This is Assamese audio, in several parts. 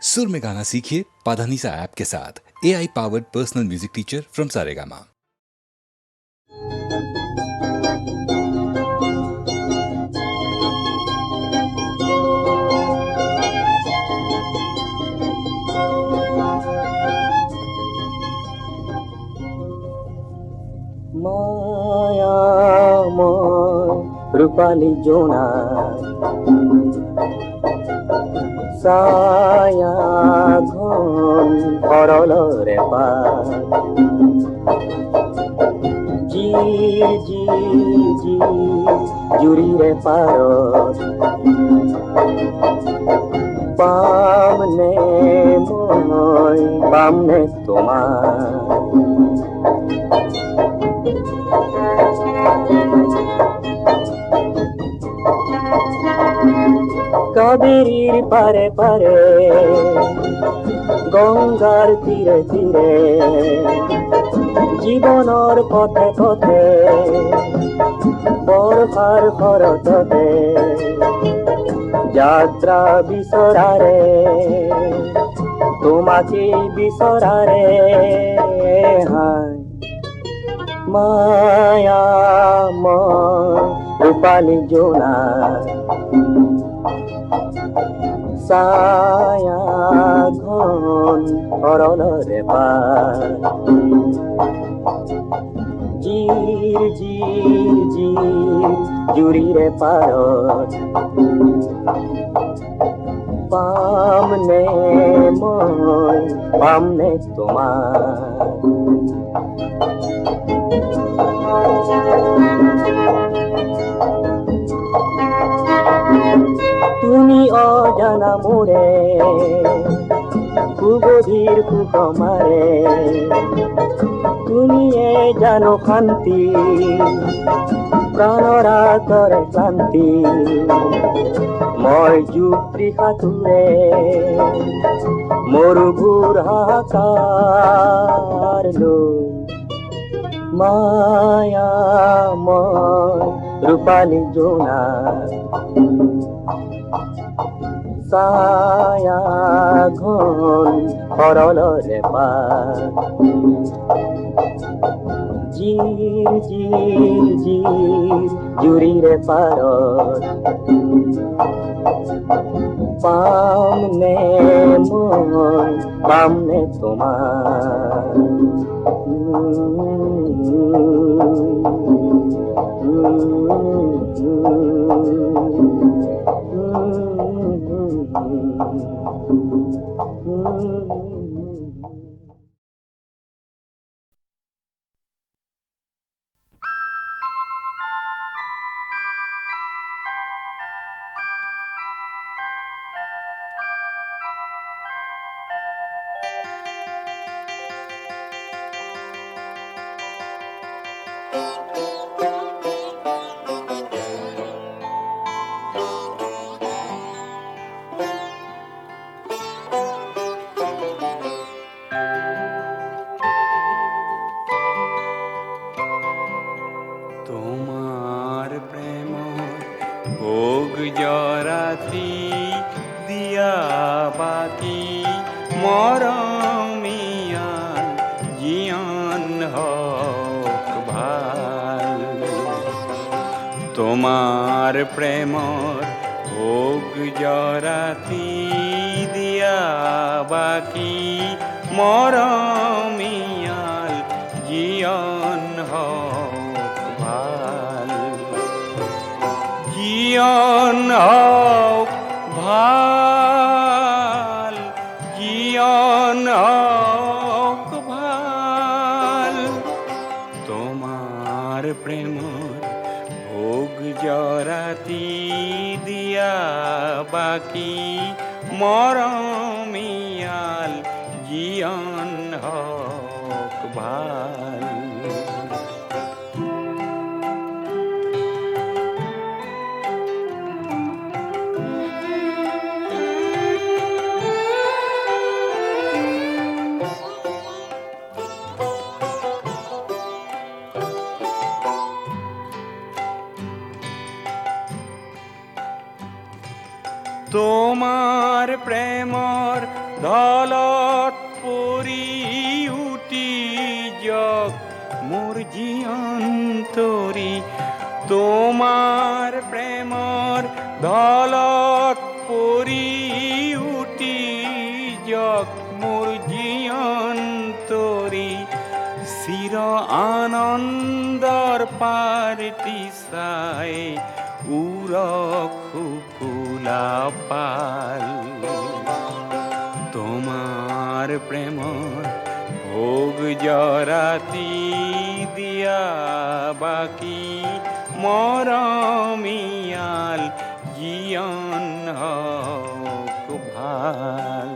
सुर में गाना सीखिए पाधानीसा ऐप के साथ। AI powered personal music teacher from Saregama. মায়াময় রূপালী জোনা ছায়া ঘন সরলরে পার জির জির জির জুরিরে পারত পামনে মই পামনে তোমার কাবেরীর পারে পারে গঙ্গার তীরে তীরে জীবনের পথে পথে বরফার খরততে যাত্রা বিসরারে তোমাকে বিসরারে হায় মায়াময় রূপালী জোনা ছায়া ঘন সরলরে পার জির জির জির জুরিরে পারত পামনে মই পামনে তোমার তুমি অজানা মোরে কুগভীর কুকমারে তুমি জানো শান্তি প্রাণরা করে ক্লান্তি মই যুক্তি সাঁতুৰে মৰুভূৰ হাহাকাৰ লৈ মায়াময় ৰূপালী জোনা ছায়া ঘন সৰলৰে পাৰ জিৰ জিৰ জিৰ জুৰিৰে পাৰত পামনে মই পামনে তোমাৰ তোমার প্রেম ভোগ জরাতি দিয়া বাকি মরমিয়ান জিয়ান হক ভাল তোমার প্রেমর ভোগ জরাতি দিয়া বাকি মরমিয়াল জিয়ন হক ভাল জিয়ন হক ভাল জিয়ন হক ভাল তোমার প্রেমর ভোগ জরাতি দিয়া বাকি মরমিয়াল জিয়ন হক ভাল তোমার প্রেমর ঢলত পৰি উটি যাওক মোৰ জীয়ন্তৰী তোমাৰ প্ৰেমৰ ঢলত পৰি উটি যাওক মোৰ জীয়ন্তৰী চিৰ আনন্দৰ পাৰ্টি চাই উৰক শুকুলা পাল তোমাৰ প্ৰেমৰ ভোগ জৰাতি দিয়া বাকি মৰমিয়াল জীয়ন হোক ভাল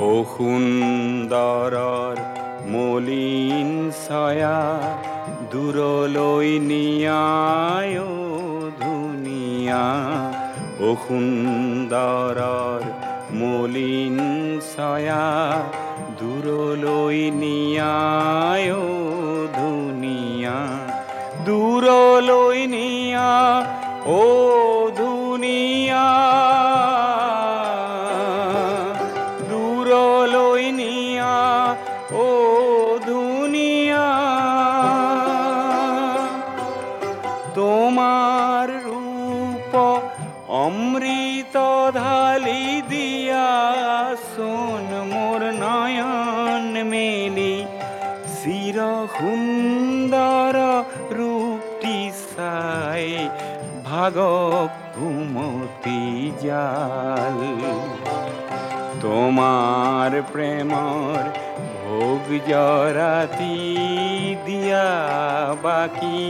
ও সুন্দৰৰ মলিন ছায়া দূৰলৈ নিয়ায় ও ধুনীয়া ও সুন্দৰৰ মলিন ছায়া দূৰলৈ নিয়ায় ও ধুনীয়া দূৰলৈ নিয়া ও ধুনীয়া দূৰলৈ নিয়া ও ধুনীয়া তোমাৰ ৰূপ অমৃত ঢালি দিয়া সোণ মোৰ নয়ন মেলি চিৰ সুন্দৰ ৰূপটি চাই ভাগক ঘুমতি জাল তোমাৰ প্ৰেমৰ ভোগ জৰাতি দিয়া বাকি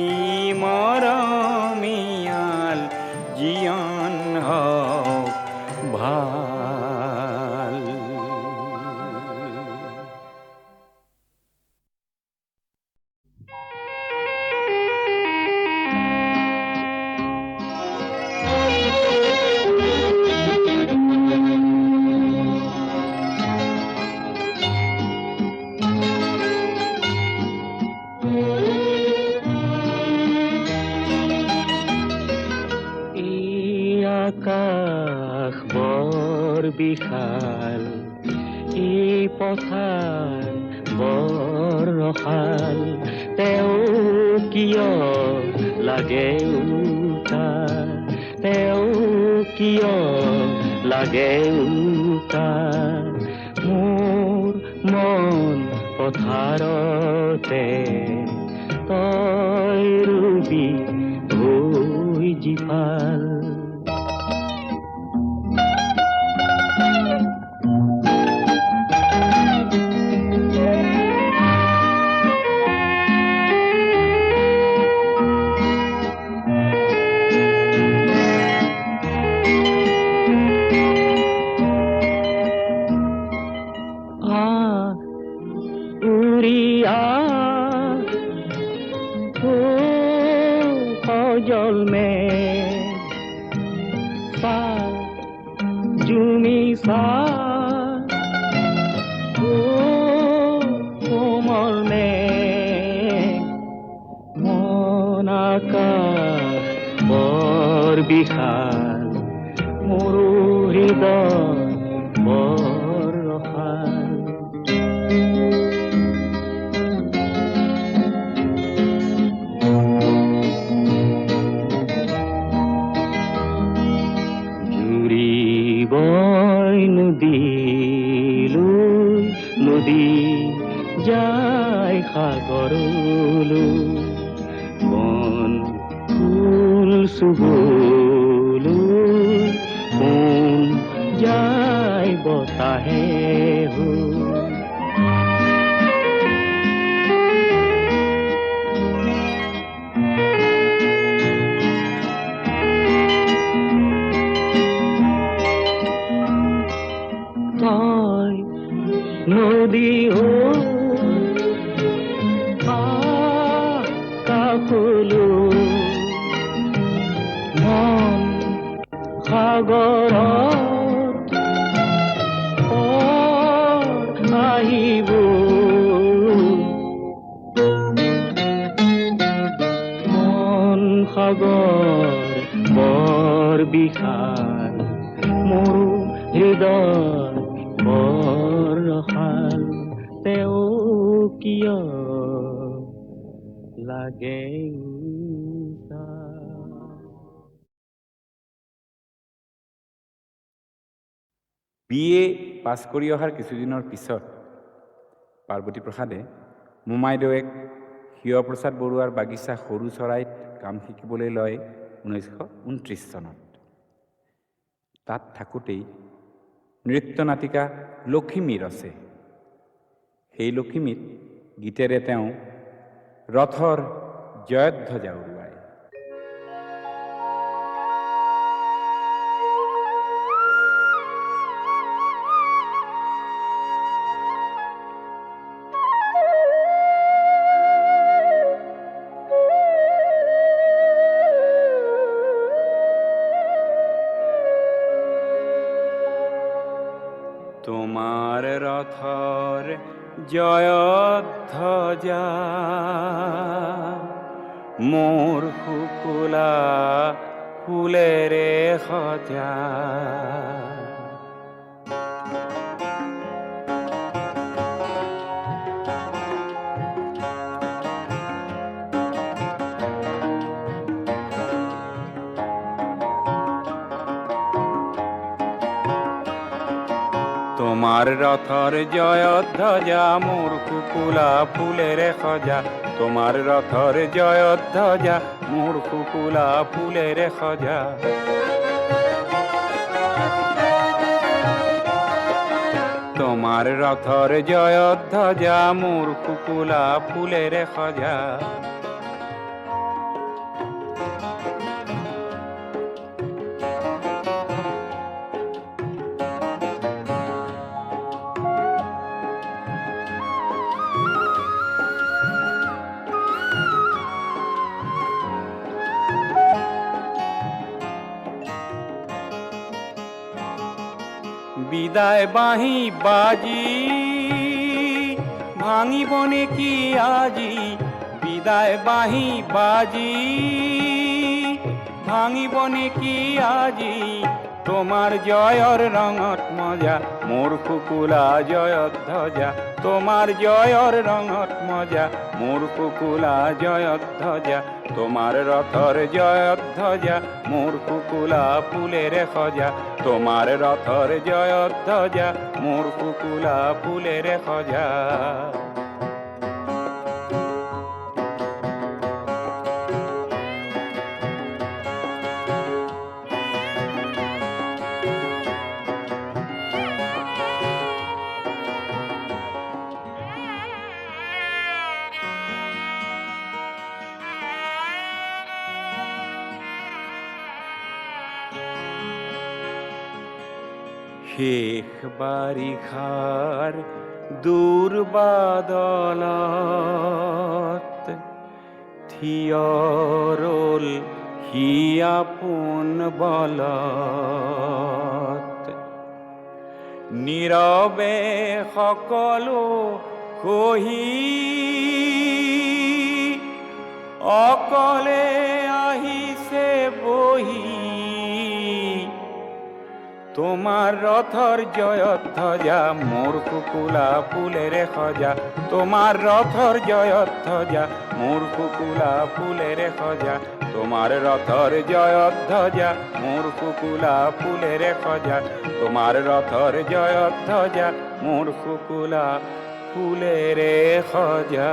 মৰমিয়াল জীয়ন হোক ভাল আকাশ বৰ বিশাল এই পথাৰ বৰ ৰসাল তেওঁ কিয় লাগে উকা তেওঁ কিয় লাগে উকা মোৰ মন পথাৰতে তই ৰুবি হৈ জিফাল জলমে সা জুমি সা কোমল মে মন আকাশ বৰ বিশাল মোৰ হৃদয় বৰ ৰসাল নদী যায় সাগৰলৈ বন ফুল চুবলৈ মন যায় বতাহে তই নদী কাষলৈ সাগৰত আহিব মন সাগৰ বৰ বিশাল মোৰ হৃদয় বৰ ৰসাল তেওঁ কিয় লাগে BA পাছ কৰি অহাৰ কিছুদিনৰ পিছত পাৰ্বতী প্ৰসাদে মোমাইদেউক শিৱপ্ৰসাদ বৰুৱাৰ বাগিচা সৰু চৰাইত কাম শিকিবলৈ লয় 1929 চনত। তাত থাকোঁতেই নৃত্য নাটিকা লখিমী ৰচে। সেই লখিমীত গীতেৰে তেওঁ ৰথৰ জয়ধ্বজা উৰুৱায়। তোমার রথর জয়ধ্বজা মোর শুকুলা ফুলেরে সজা তোমার রথর জয়ধ্বজা মোর শুকুলা ফুলের সজা তোমার রথর জয়ধ্বজা মোর শুকুলা ফুলের সজা তোমার রথর জয়ধ্বজা মোর শুকুলা ফুলের সজা বিদায় বাঁহী বাজি ভাঙিব নেকি আজি বিদায় বাঁহী বাজি ভাঙিব নেকি আজি তোমার জয়র রঙত মজা মোর শুকুলা জয়ধ্বজা তোমার জয়র রঙত মজা মোর শুকুলা জয়ধ্বজা তোমার রথর জয়ধ্বজা মোর শুকুলা ফুলের সজা তোমার রথর জয়ধ্বজা মোর শুকুলা ফুলের সজা শেষ বাৰিষাৰ দূৰ বাদলত থিয়ৰল সি আপোন বলত নীৰৱে সকলো সহি অকলে আহিছে বহি তোমার রথর জয়ধ্বজা মোর শুকুলা ফুলের সজা তোমার রথর জয়ধ্বজা মোর শুকুলা ফুলের সজা তোমার রথর জয়ধ্বজা মোর শুকুলা ফুলের সজা তোমার রথর জয়ধ্বজা মোর শুকুলা ফুলের সজা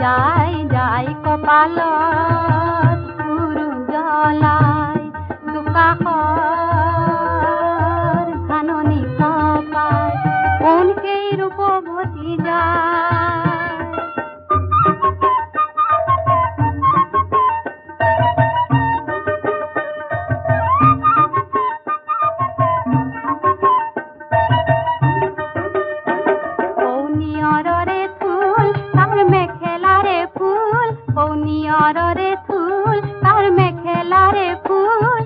যায় কপালত গুৰু জ্বলাই দুকাষৰ ধাননি কপাই কোন সেই ৰূপৱতী যায় কৌনিয়ৰৰে ফুল তাৰ মেখেলাৰে ফুল কৌনিয়ৰৰে ফুল তাৰ মেখেলাৰে ফুল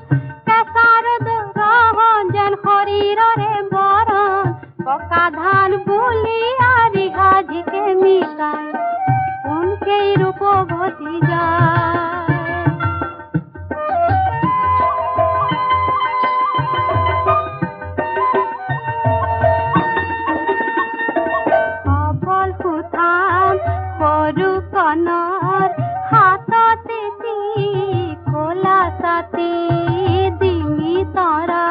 কেঁচাৰ দৰহন যেন শৰীৰৰে বৰণ পকা ধান বুলি আৰি সাজিকে মিলাই কোন সেই ৰূপৱতী যায় সবল সুঠাম সৰু কণৰ হাততে কলা ছাতি ডিঙি তৰা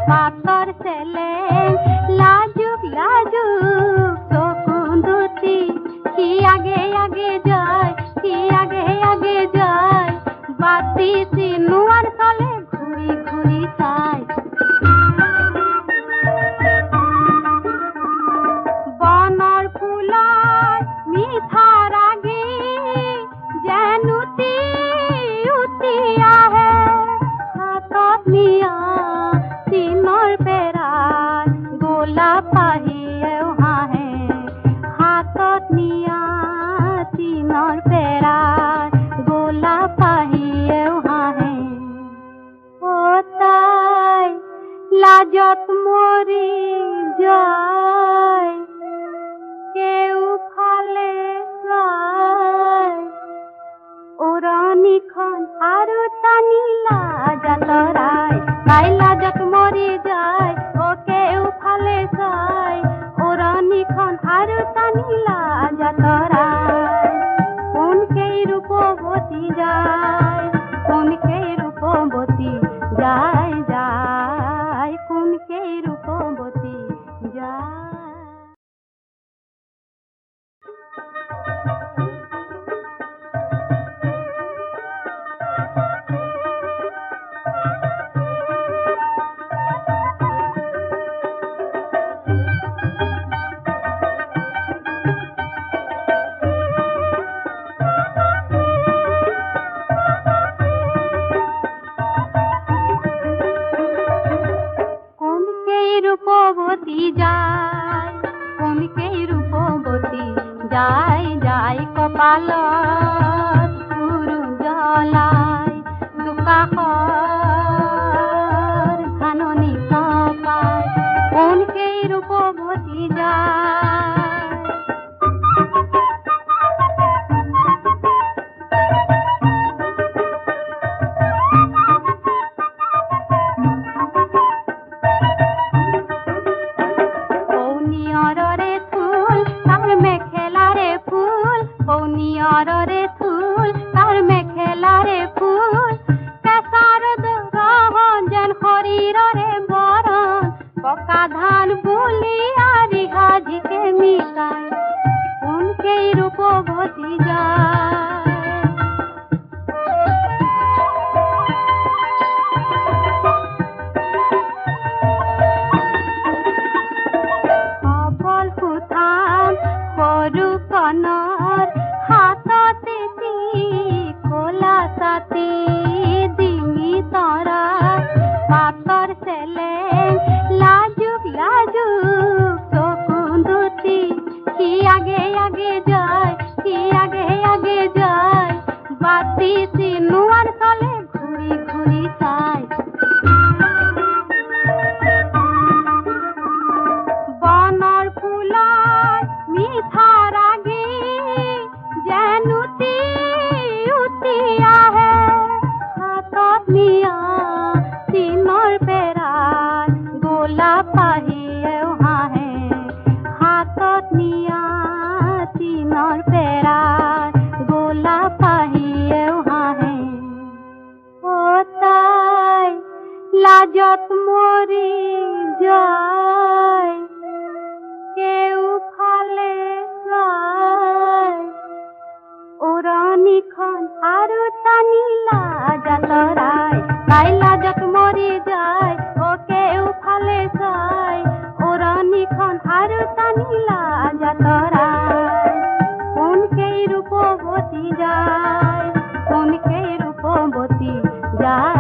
পাতৰ চেলেং লাজুক লাজুক চকু দুটি সি আগে আগে যায় সি আগে আগে যায় বাতি চিনোৱাৰ চলে ঘূৰি ঘূৰি চায় বনৰ ফুলৰ মিঠা ৰাগি যেন উটি উটি আহে হাতত নিয়া চিনৰ পেৰাত গোলাপ পাহিয়েও হাঁহে হাতত নিয়া চিনৰ পেৰাত গোলাপ পাহিয়েও হাঁহে ও তাই লাজত মৰি যায় কেউফালে চাই উৰণিখন আৰু টানি লাজত ৰাই তাই লাজত মৰি যায় ও কেউফালে চাই উৰণিখন আৰু টানি লাজত ৰাই কোন সেই ৰূপৱতী যায় কোন সেই ৰূপৱতী যায় যায় কোন সেই ৰূপৱতী যায় কোন সেই ৰূপৱতী যায় কোন সেই ৰূপৱতী যায় যায় কপালত গুৰু জ্বলাই দুকাষৰ ধাননি কপাই কোন সেই ৰূপৱতী যায় কৌনিয়ৰৰে ফুল তাৰ মেখেলাৰে ফুল কৌনিয়ৰৰে ফুল তাৰ মেখেলাৰে ফুল কেঁচাৰ দৰহন যেন শৰীৰৰে বৰণ পকা ধান বুলি আৰি সাজিকে মিলাই কোন সেই ৰূপৱতী যায় সবল সুঠাম সৰু কণৰ হাততে কলা ছাতি ডিঙি তৰা পাতৰ চেলেং লাজুক লাজুক চকু দুটি সি আগে আগে যায় সি আগে আগে যায় বাতি চিনোৱাৰ চলে ঘূৰি ঘূৰি চায় বনৰ ফুলৰ মিঠা ৰাগি যেন উটি উটি আহে হাতত নিয়া চিনৰ পেৰাত গোলাপ পাহিয়েও হাঁহে হাতত নিয়া চিনৰ পেৰাত গোলাপ পাহিয়েও হাঁহে ও তাই লাজত মৰি যায় কেউফালে চাই উৰণিখন আৰু টানি লাজাতৰাই তাই লাজত মৰি যায় ওকে উফালে চাই ওৰণিখন আৰু টানি লাজাতৰাই কোনকেই ৰূপৱতী যায় কোনকেই ৰূপৱতী যায়